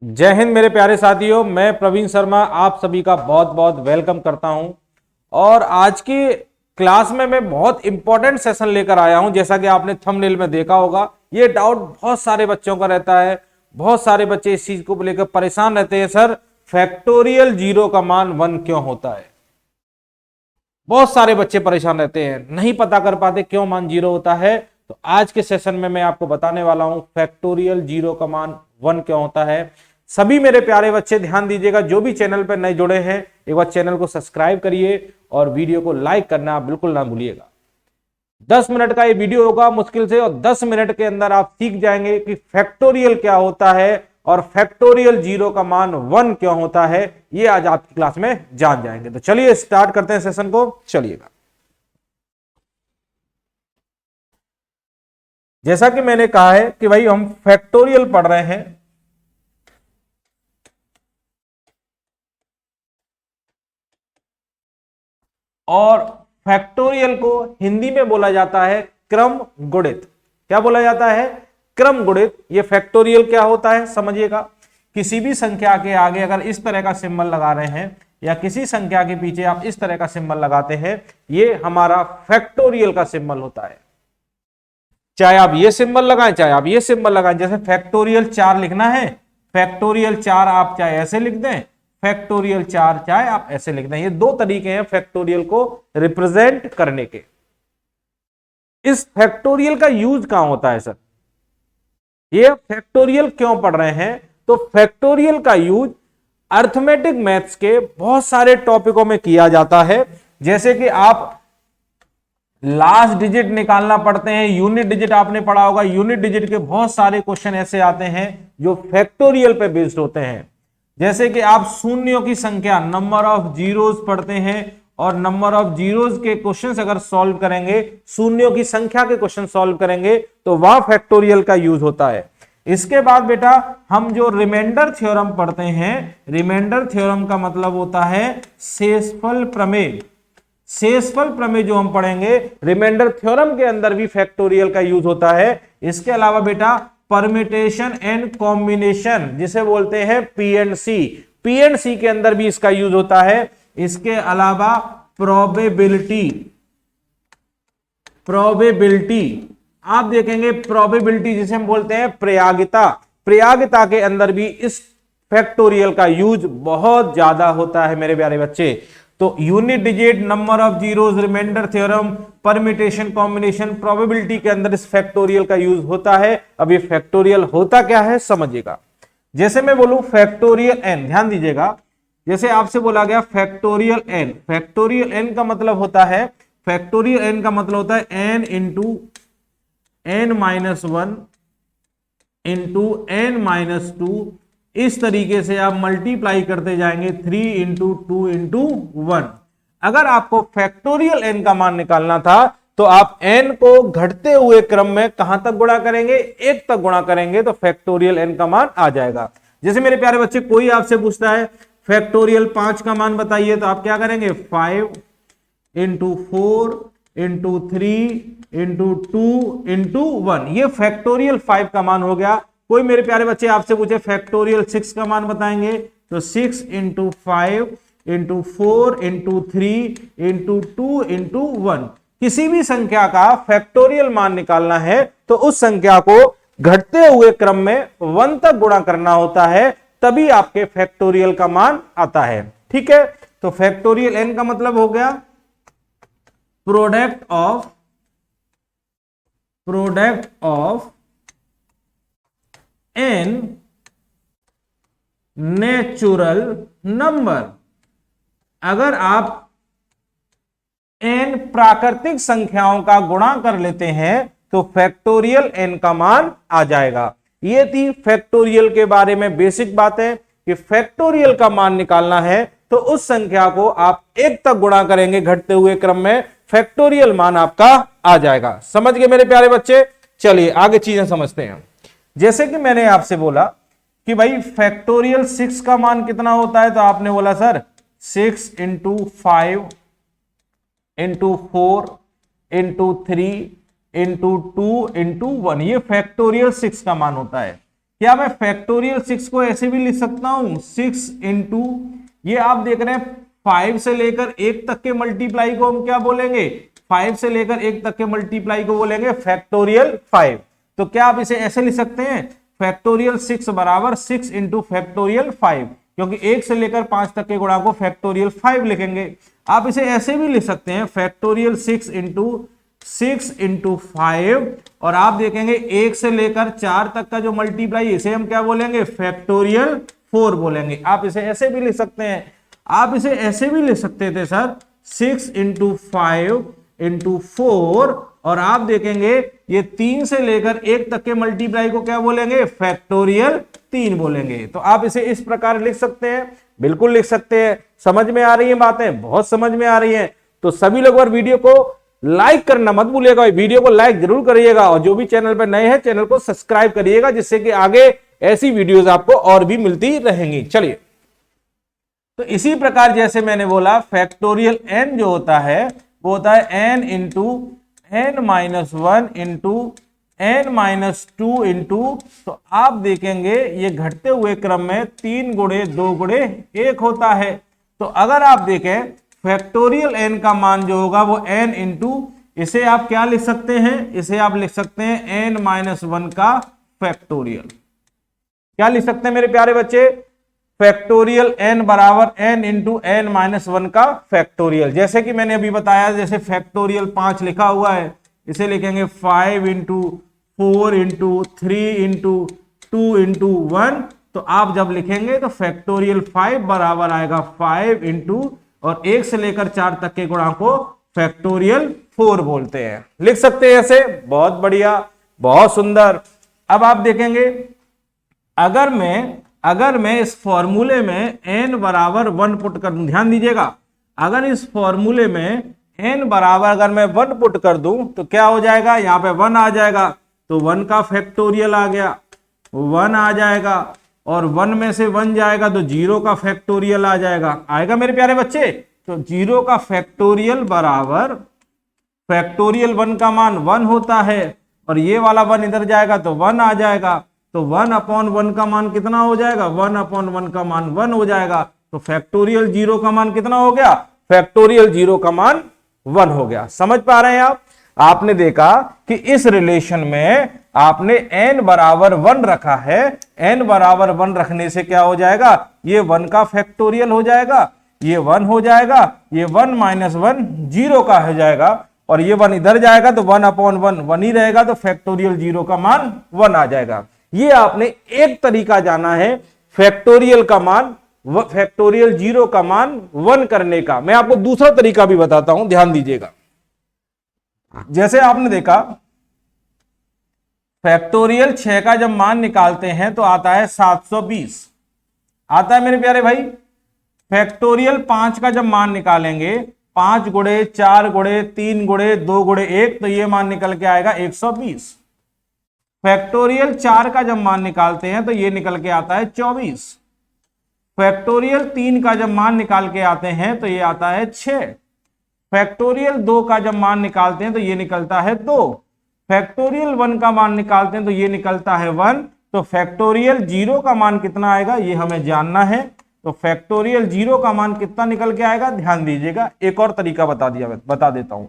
जय हिंद मेरे प्यारे साथियों, मैं प्रवीण शर्मा आप सभी का बहुत बहुत वेलकम करता हूं। और आज की क्लास में मैं बहुत इंपॉर्टेंट सेशन लेकर आया हूं। जैसा कि आपने थंबनेल में देखा होगा, ये डाउट बहुत सारे बच्चों का रहता है। बहुत सारे बच्चे इस चीज को लेकर परेशान रहते हैं, सर फैक्टोरियल जीरो का मान 1 क्यों होता है। बहुत सारे बच्चे परेशान रहते हैं, नहीं पता कर पाते क्यों मान 0 होता है। तो आज के सेशन में मैं आपको बताने वाला हूं फैक्टोरियल जीरो का मान 1 क्यों होता है। सभी मेरे प्यारे बच्चे ध्यान दीजिएगा, जो भी चैनल पर नए जुड़े हैं एक बार चैनल को सब्सक्राइब करिए और वीडियो को लाइक करना आप बिल्कुल ना भूलिएगा। 10 मिनट का ये वीडियो होगा मुश्किल से, और 10 मिनट के अंदर आप सीख जाएंगे कि फैक्टोरियल क्या होता है और फैक्टोरियल जीरो का मान 1 क्यों होता है। ये आज आपकी क्लास में जान जाएंगे। तो चलिए स्टार्ट करते हैं सेशन को। चलिएगा, जैसा कि मैंने कहा है कि भाई हम फैक्टोरियल पढ़ रहे हैं, और फैक्टोरियल को हिंदी में बोला जाता है क्रम गुणित। क्या बोला जाता है? क्रम गुणित। ये फैक्टोरियल क्या होता है समझिएगा। किसी भी संख्या के आगे अगर इस तरह का सिंबल लगा रहे हैं या किसी संख्या के पीछे आप इस तरह का सिंबल लगाते हैं, ये हमारा फैक्टोरियल का सिंबल होता है। चाहे आप ये सिंबल लगाएं चाहे आप ये सिंबल लगाएं। जैसे फैक्टोरियल 4 लिखना है, फैक्टोरियल 4 आप चाहे ऐसे लिख दें, फैक्टोरियल 4 चाहे आप ऐसे लिख दें। ये दो तरीके हैं फैक्टोरियल को रिप्रेजेंट करने के। इस फैक्टोरियल का यूज कहां होता है सर? ये फैक्टोरियल क्यों पढ़ रहे हैं? तो फैक्टोरियल का यूज अर्थमेटिक मैथ्स के बहुत सारे टॉपिकों में किया जाता है। जैसे कि आप लास्ट डिजिट निकालना पड़ते हैं, यूनिट डिजिट आपने पढ़ा होगा। यूनिट डिजिट के बहुत सारे क्वेश्चन ऐसे आते हैं जो फैक्टोरियल पे बेस्ड होते हैं। जैसे कि आप शून्यों की संख्या, नंबर ऑफ जीरोस पढ़ते हैं, और नंबर ऑफ जीरोस के क्वेश्चंस अगर सॉल्व करेंगे, शून्यों की संख्या के क्वेश्चन सॉल्व करेंगे, तो वह फैक्टोरियल का यूज होता है। इसके बाद बेटा हम जो रिमाइंडर थ्योरम पढ़ते हैं, रिमाइंडर थ्योरम का मतलब होता है शेषफल प्रमेय। शेषफल प्रमेय जो हम पढ़ेंगे, रिमाइंडर थ्योरम के अंदर भी फैक्टोरियल का यूज होता है। इसके अलावा बेटा परम्यूटेशन एंड कॉम्बिनेशन, जिसे बोलते हैं पीएनसी, पीएनसी के अंदर भी इसका यूज होता है। इसके अलावा प्रोबेबिलिटी, प्रोबेबिलिटी आप देखेंगे, प्रोबेबिलिटी जिसे हम बोलते हैं प्रयागिता, प्रयागिता के अंदर भी इस फैक्टोरियल का यूज बहुत ज्यादा होता है मेरे प्यारे बच्चे। तो unit digit, number of zeros, remainder theorem, permutation, combination, probability के अंदर इस फैक्टोरियल का यूज होता है। अब ये फैक्टोरियल होता क्या है समझिएगा। जैसे मैं बोलूं फैक्टोरियल एन, ध्यान दीजिएगा, जैसे आपसे बोला गया फैक्टोरियल एन, फैक्टोरियल एन का मतलब होता है, फैक्टोरियल एन का मतलब होता है n into n minus 1 into n minus 2। इस तरीके से आप मल्टीप्लाई करते जाएंगे 3 इंटू 2 इंटू 1। अगर आपको फैक्टोरियल एन का मान निकालना था तो आप एन को घटते हुए क्रम में कहां तक गुणा करेंगे? 1 तक गुणा करेंगे तो फैक्टोरियल एन का मान आ जाएगा। जैसे मेरे प्यारे बच्चे कोई आपसे पूछता है फैक्टोरियल 5 का मान बताइए, तो आप क्या करेंगे? 5 इंटू 4 इंटू 3 इंटू 2 इंटू 1। ये फैक्टोरियल 5 का मान हो गया। कोई मेरे प्यारे बच्चे आपसे पूछे फैक्टोरियल 6 का मान बताएंगे, तो 6 into 5 into 4 into 3 into 2 into 1। किसी भी संख्या का फैक्टोरियल मान निकालना है तो उस संख्या को घटते हुए क्रम में 1 तक गुणा करना होता है, तभी आपके फैक्टोरियल का मान आता है। ठीक है, तो फैक्टोरियल एन का मतलब हो गया product of n natural number. अगर आप एन प्राकृतिक संख्याओं का गुणा कर लेते हैं तो फैक्टोरियल एन का मान आ जाएगा। ये थी फैक्टोरियल के बारे में बेसिक बातें कि फैक्टोरियल का मान निकालना है तो उस संख्या को आप 1 तक गुणा करेंगे घटते हुए क्रम में, फैक्टोरियल मान आपका आ जाएगा। समझ गए मेरे प्यारे बच्चे? चलिए आगे चीजें समझते हैं। जैसे कि मैंने आपसे बोला कि भाई फैक्टोरियल 6 का मान कितना होता है, तो आपने बोला sir 6 into 5 into 4 into 3 into 2 into 1। ये फैक्टोरियल 6 का मान होता है। क्या मैं फैक्टोरियल 6 को ऐसे भी लिख सकता हूं, 6 इंटू, ये आप देख रहे हैं 5 से लेकर 1 तक के मल्टीप्लाई को हम क्या बोलेंगे, 5 से लेकर 1 तक के मल्टीप्लाई को बोलेंगे फैक्टोरियल 5। तो क्या आप इसे ऐसे लिख सकते हैं, फैक्टोरियल 6 बराबर 6 इंटू फैक्टोरियल 5, क्योंकि 1 से लेकर 5 तक के गुणा को फैक्टोरियल 5 लिखेंगे। आप इसे ऐसे भी लिख सकते हैं, फैक्टोरियल 6 इंटू 5, और आप देखेंगे 1 से लेकर 4 तक का जो मल्टीप्लाई, इसे हम क्या बोलेंगे, फैक्टोरियल 4 बोलेंगे। आप इसे ऐसे भी लिख सकते हैं, आप इसे ऐसे भी लिख सकते थे सर, 6 इंटू 5 इंटू 4, और आप देखेंगे ये 3 से लेकर 1 तक के मल्टीप्लाई को क्या बोलेंगे, फैक्टोरियल 3 बोलेंगे। तो आप इसे इस प्रकार लिख सकते हैं, बिल्कुल लिख सकते हैं। समझ में आ रही है बातें, बहुत समझ में आ रही हैं। तो सभी लोग और वीडियो को लाइक करना मत भूलिएगा, वीडियो को लाइक जरूर करिएगा, और जो भी चैनल पर नए हैं चैनल को सब्सक्राइब करिएगा, जिससे कि आगे ऐसी वीडियोस आपको और भी मिलती रहेंगी। चलिए, तो इसी प्रकार जैसे मैंने बोला, फैक्टोरियल n जो होता है वो होता है n into n-1 into n-2 into, तो आप देखेंगे ये घटते हुए क्रम में 3 गुणे 2 गुणे 1 होता है। तो अगर आप देखें फैक्टोरियल n का मान जो होगा वो n इंटू, इसे आप क्या लिख सकते हैं, इसे आप लिख सकते हैं n-1 का फैक्टोरियल। क्या लिख सकते हैं मेरे प्यारे बच्चे, फैक्टोरियल n बराबर n इंटू n-1 का फैक्टोरियल। जैसे कि मैंने अभी बताया, जैसे फैक्टोरियल 5 लिखा हुआ है, इसे लिखेंगे 5 इंटू 4 इंटू 3 इंटू 2 इंटू 1। तो आप जब लिखेंगे तो फैक्टोरियल 5 बराबर आएगा 5 इंटू, और 1 से लेकर 4 तक के गुणा को फैक्टोरियल 4 बोलते हैं। लिख सकते हैं ऐसे, बहुत बढ़िया, बहुत सुंदर। अब आप देखेंगे, अगर मैं इस फॉर्मूले में n बराबर 1 पुट कर दूं, ध्यान दीजिएगा, अगर इस फॉर्मूले में n बराबर अगर मैं 1 पुट कर दूं तो क्या हो जाएगा, यहां पे 1 आ जाएगा, तो 1 का फैक्टोरियल आ गया, 1 आ जाएगा, और 1 में से 1 जाएगा तो 0 का फैक्टोरियल आ जाएगा, आएगा मेरे प्यारे बच्चे। तो 0 का फैक्टोरियल बराबर फैक्टोरियल 1 का मान 1 होता है, और ये वाला 1 इधर जाएगा तो 1 आ जाएगा, तो 1/1 का मान कितना हो जाएगा, 1/1 का मान 1 हो जाएगा। तो फैक्टोरियल 0 का मान कितना हो गया, फैक्टोरियल 0 का मान 1 हो गया। समझ पा रहे हैं आप? आपने देखा कि इस रिलेशन में आपने n बराबर 1 रखा है, n बराबर 1 रखने से क्या हो जाएगा, ये 1 का फैक्टोरियल हो जाएगा, ये 1 हो जाएगा, ये 1 माइनस 1 0 का हो जाएगा, और ये 1 इधर जाएगा तो 1/1 1 ही रहेगा, तो फैक्टोरियल 0 का मान 1 आ जाएगा। ये आपने एक तरीका जाना है फैक्टोरियल का मान, फैक्टोरियल 0 का मान 1 करने का। मैं आपको दूसरा तरीका भी बताता हूं, ध्यान दीजिएगा। जैसे आपने देखा फैक्टोरियल 6 का जब मान निकालते हैं तो आता है 720, आता है मेरे प्यारे भाई। फैक्टोरियल 5 का जब मान निकालेंगे, 5 गुणे 4 गुणे 3 गुणे 2 गुणे 1, तो ये मान निकल के आएगा 120। फैक्टोरियल 4 का जब मान निकालते हैं तो ये निकल के आता है 24। फैक्टोरियल 3 का जब मान निकाल के आते हैं तो ये आता है 6। फैक्टोरियल 2 का जब मान निकालते हैं तो ये निकलता है 2। फैक्टोरियल 1 का मान निकालते हैं तो ये निकलता है 1। तो फैक्टोरियल 0 का मान कितना आएगा ये हमें जानना है। तो फैक्टोरियल 0 का मान कितना निकल के आएगा, ध्यान दीजिएगा। एक और तरीका बता देता हूं।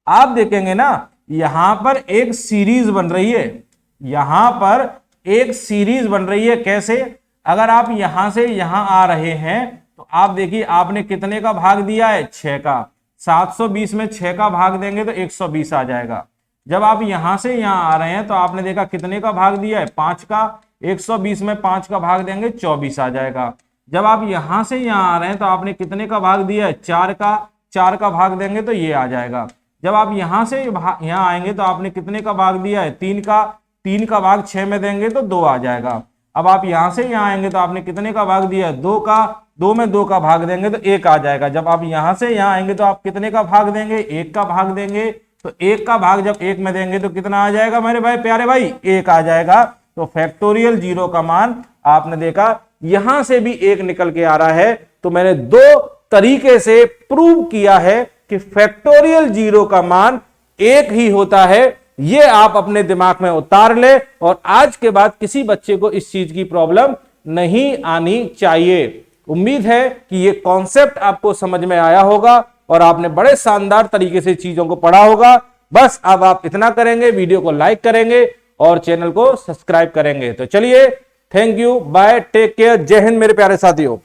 आप देखेंगे ना, यहां पर एक सीरीज बन रही है, यहां पर एक सीरीज बन रही है। कैसे? अगर आप यहां से यहां आ रहे हैं तो आप देखिए आपने कितने का भाग दिया है, 6 का। 720 में 6 का भाग देंगे तो 120 आ जाएगा। जब आप यहां से यहां आ रहे हैं तो आपने देखा कितने का भाग दिया है, 5 का। 120 में 5 का भाग देंगे 24 आ जाएगा। जब आप यहां से यहां आ रहे हैं तो आपने कितने का भाग दिया है, 4 का। 4 का भाग देंगे तो ये आ जाएगा। जब आप यहां से यहां आएंगे तो आपने कितने का भाग दिया है, 3 का। 3 का भाग 6 में देंगे तो 2 आ जाएगा। अब आप यहां से यहां आएंगे तो आपने कितने का भाग दिया है, 2 का। 2 में 2 का भाग देंगे तो 1 आ जाएगा। जब आप यहां से यहां आएंगे तो आप कितने का भाग देंगे, 1 का भाग देंगे। तो 1 का भाग जब 1 में देंगे तो कितना आ जाएगा मेरे भाई, प्यारे भाई, 1 आ जाएगा। तो फैक्टोरियल 0 का मान आपने देखा यहां से भी 1 निकल के आ रहा है। तो मैंने 2 तरीके से प्रूव किया है कि फैक्टोरियल 0 का मान 1 ही होता है। ये आप अपने दिमाग में उतार ले और आज के बाद किसी बच्चे को इस चीज की प्रॉब्लम नहीं आनी चाहिए। उम्मीद है कि ये कॉन्सेप्ट आपको समझ में आया होगा और आपने बड़े शानदार तरीके से चीजों को पढ़ा होगा। बस अब आप इतना करेंगे, वीडियो को लाइक करेंगे और चैनल को सब्सक्राइब करेंगे। तो चलिए, thank you, bye, take care, जय हिंद मेरे प्यारे साथियों।